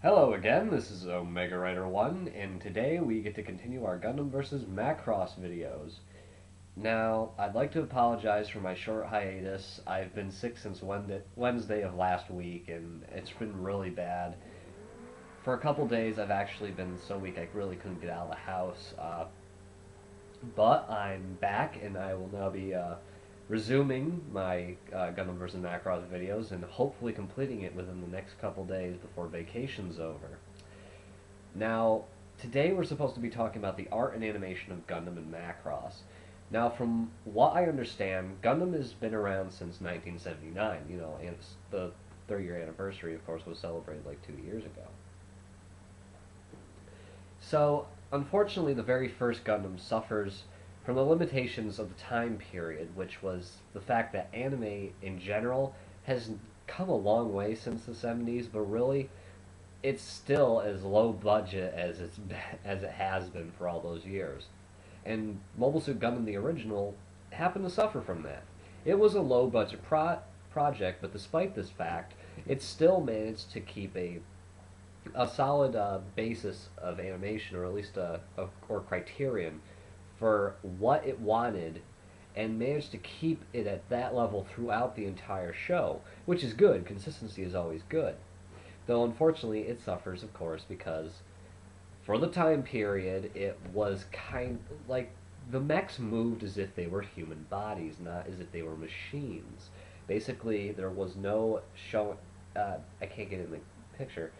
Hello again, this is Omega Rider 1, and today we get to continue our Gundam vs. Macross videos. Now, I'd like to apologize for my short hiatus. I've been sick since Wednesday of last week, and it's been really bad. For a couple days, I've actually been so weak I really couldn't get out of the house. But I'm back, and I will now be resuming my Gundam vs. Macross videos and hopefully completing it within the next couple days before vacation's over. Now, today we're supposed to be talking about the art and animation of Gundam and Macross. Now, from what I understand, Gundam has been around since 1979. And the 30-year anniversary, of course, was celebrated like 2 years ago. So, unfortunately, the very first Gundam suffers from the limitations of the time period, which was the fact that anime in general has come a long way since the 70s, but really it's still as low budget as it has been for all those years. And Mobile Suit Gundam the original happened to suffer from that. It was a low budget project, but despite this fact, it still managed to keep a solid basis of animation, or at least or criterion for what it wanted, and managed to keep it at that level throughout the entire show, which is good. Consistency is always good. Though unfortunately it suffers, of course, because for the time period it was kind of like the mechs moved as if they were human bodies, not as if they were machines. Basically, there was no show. I can't get it in the picture,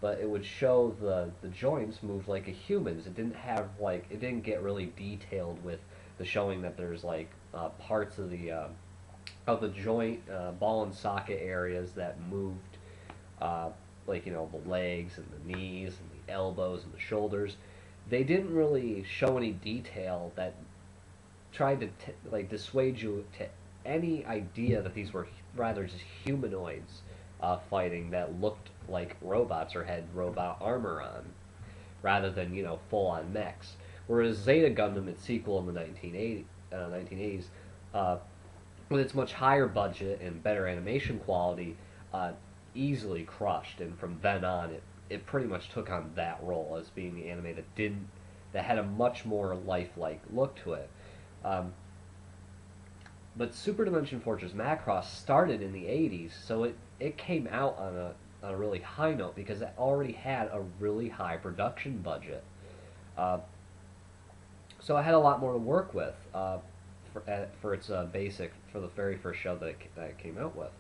but it would show the joints moved like a human's. It didn't have it didn't get really detailed with the showing that there's parts of the joint ball and socket areas that moved, the legs and the knees and the elbows and the shoulders. They didn't really show any detail that tried to dissuade you to any idea that these were rather just humanoids fighting that looked like robots or had robot armor on, rather than full-on mechs. Whereas Zeta Gundam, its sequel in the 1980s, with its much higher budget and better animation quality, easily crushed. And from then on, it pretty much took on that role as being the anime that had a much more lifelike look to it. But Super Dimension Fortress Macross started in the 80s, so it came out on a really high note because it already had a really high production budget. So it had a lot more to work with for its for the very first show that it came out with.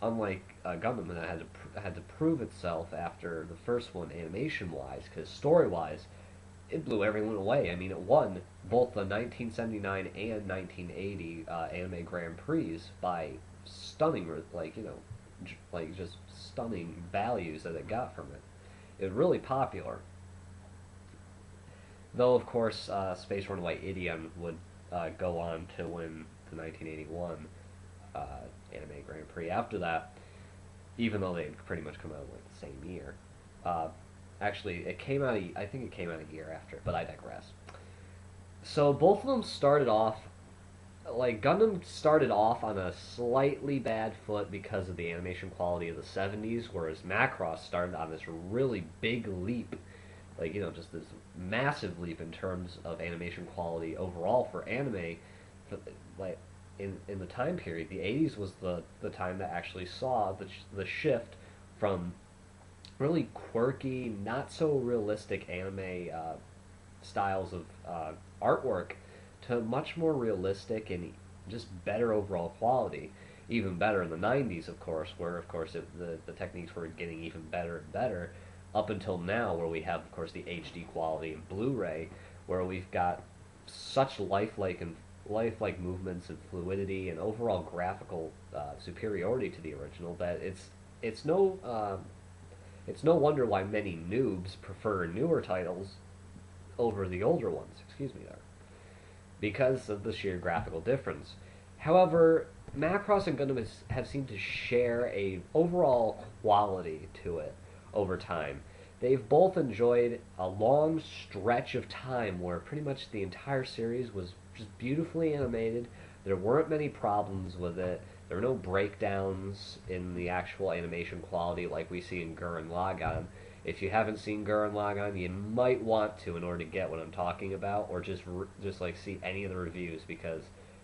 Unlike Gundam, that had to prove itself after the first one animation-wise, because story-wise, it blew everyone away. I mean, it won both the 1979 and 1980 Anime Grand Prix by stunning, just stunning values that it got from it. It was really popular. Though, of course, Space Runaway Idiom would go on to win the 1981 Anime Grand Prix after that, even though they pretty much come out the same year. Actually, I think it came out a year after, but I digress. So both of them started off, Gundam started off on a slightly bad foot because of the animation quality of the 70s, whereas Macross started on this really big leap, just this massive leap in terms of animation quality overall for anime. In the time period, the 80s was the time that actually saw the shift from really quirky, not so realistic anime styles of artwork to much more realistic and just better overall quality. Even better in the 90s, of course, where of course the techniques were getting even better and better, up until now, where we have, of course, the HD quality and Blu-ray, where we've got such lifelike movements and fluidity and overall graphical superiority to the original that it's no wonder why many noobs prefer newer titles over the older ones. Excuse me there, because of the sheer graphical difference. However, Macross and Gundam have seemed to share a overall quality to it over time. They've both enjoyed a long stretch of time where pretty much the entire series was just beautifully animated. There weren't many problems with it. There are no breakdowns in the actual animation quality like we see in Gurren Lagann. If you haven't seen Gurren Lagann, you might want to in order to get what I'm talking about, or just like see any of the reviews, because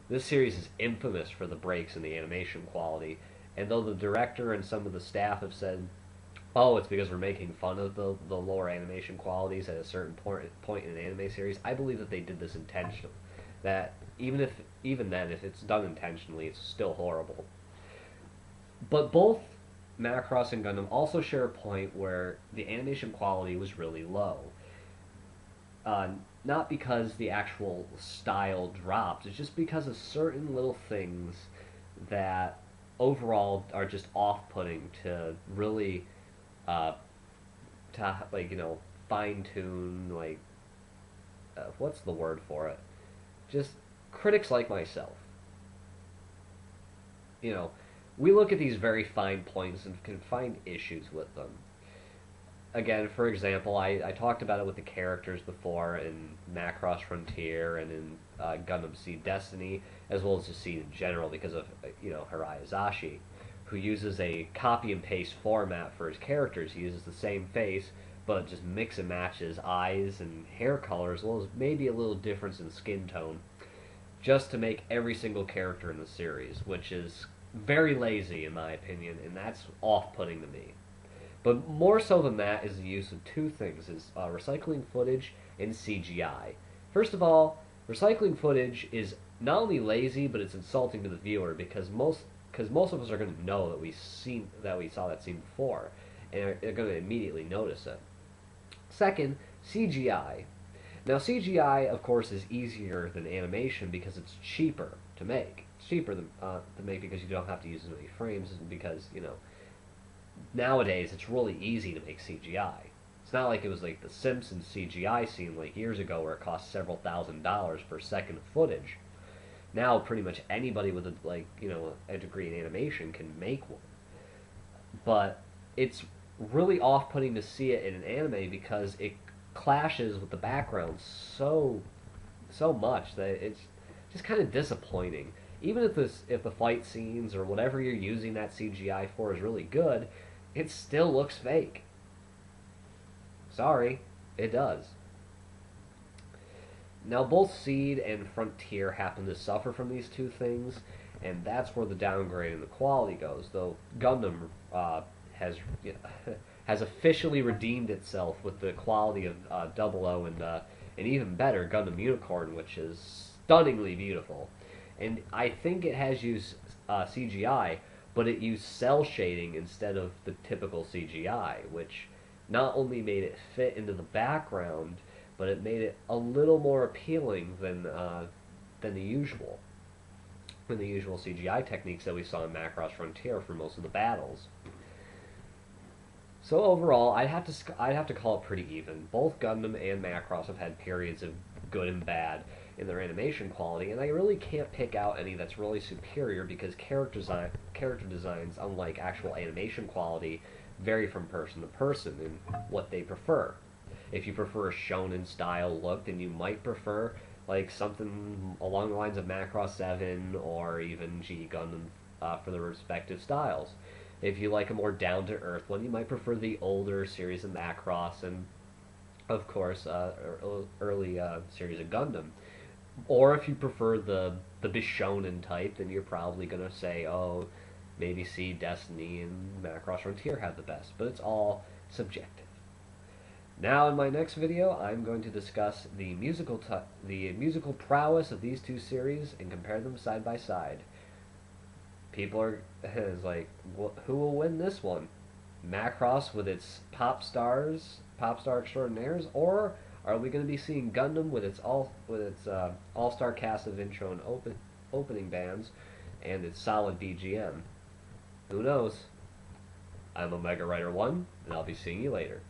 this series is infamous for the breaks in the animation quality. And though the director and some of the staff have said, "Oh, it's because we're making fun of the lower animation qualities at a certain point in an anime series," I believe that they did this intentionally. That even then, if it's done intentionally, it's still horrible. But both Macross and Gundam also share a point where the animation quality was really low. Uh, Not because the actual style dropped, it's just because of certain little things that overall are just off-putting to really, uh, like, fine tune, like, what's the word for it? Just critics like myself. You know, we look at these very fine points and can find issues with them. Again, for example, I talked about it with the characters before in Macross Frontier and in Gundam Seed Destiny, as well as just Seed in general, because of Hiraiyazashi, who uses a copy and paste format for his characters. He uses the same face, but just mix and matches eyes and hair color, as well as maybe a little difference in skin tone, just to make every single character in the series, which is very lazy in my opinion, and that's off-putting to me. But more so than that is the use of two things: is recycling footage and CGI. First of all, recycling footage is not only lazy, but it's insulting to the viewer, because most of us are going to know that we saw that scene before, and are going to immediately notice it. Second, CGI. Now, CGI, of course, is easier than animation because it's cheaper to make. It's cheaper to make because you don't have to use as many frames, because nowadays it's really easy to make CGI. It's not like it was like the Simpsons CGI scene like years ago where it cost several $1,000s per second of footage. Now pretty much anybody with a degree in animation can make one. But it's really off-putting to see it in an anime because it clashes with the background so much that it's just kind of disappointing. Even if the fight scenes or whatever you're using that CGI for is really good, it still looks fake. Sorry, it does. Now, both Seed and Frontier happen to suffer from these two things, and that's where the downgrade in the quality goes. Though Gundam has has officially redeemed itself with the quality of Double O and even better Gundam Unicorn, which is stunningly beautiful. And I think it has used CGI, but it used cell shading instead of the typical CGI, which not only made it fit into the background, but it made it a little more appealing than the usual CGI techniques that we saw in Macross Frontier for most of the battles. So overall, I'd have to call it pretty even. Both Gundam and Macross have had periods of good and bad in their animation quality, and I really can't pick out any that's really superior because character designs, unlike actual animation quality, vary from person to person in what they prefer. If you prefer a shonen style look, then you might prefer like something along the lines of Macross 7 or even GE Gundam for the respective styles. If you like a more down-to-earth one, you might prefer the older series of Macross and, of course, early series of Gundam. Or if you prefer the Bishonen type, then you're probably going to say, oh, maybe Seed, Destiny, and Macross Frontier have the best. But it's all subjective. Now, in my next video, I'm going to discuss the musical prowess of these two series and compare them side by side. People are like, who will win this one? Macross with its pop star extraordinaires, or are we going to be seeing Gundam with its all-star cast of intro and opening bands and its solid BGM? Who knows? I'm Omega Rider 1, and I'll be seeing you later.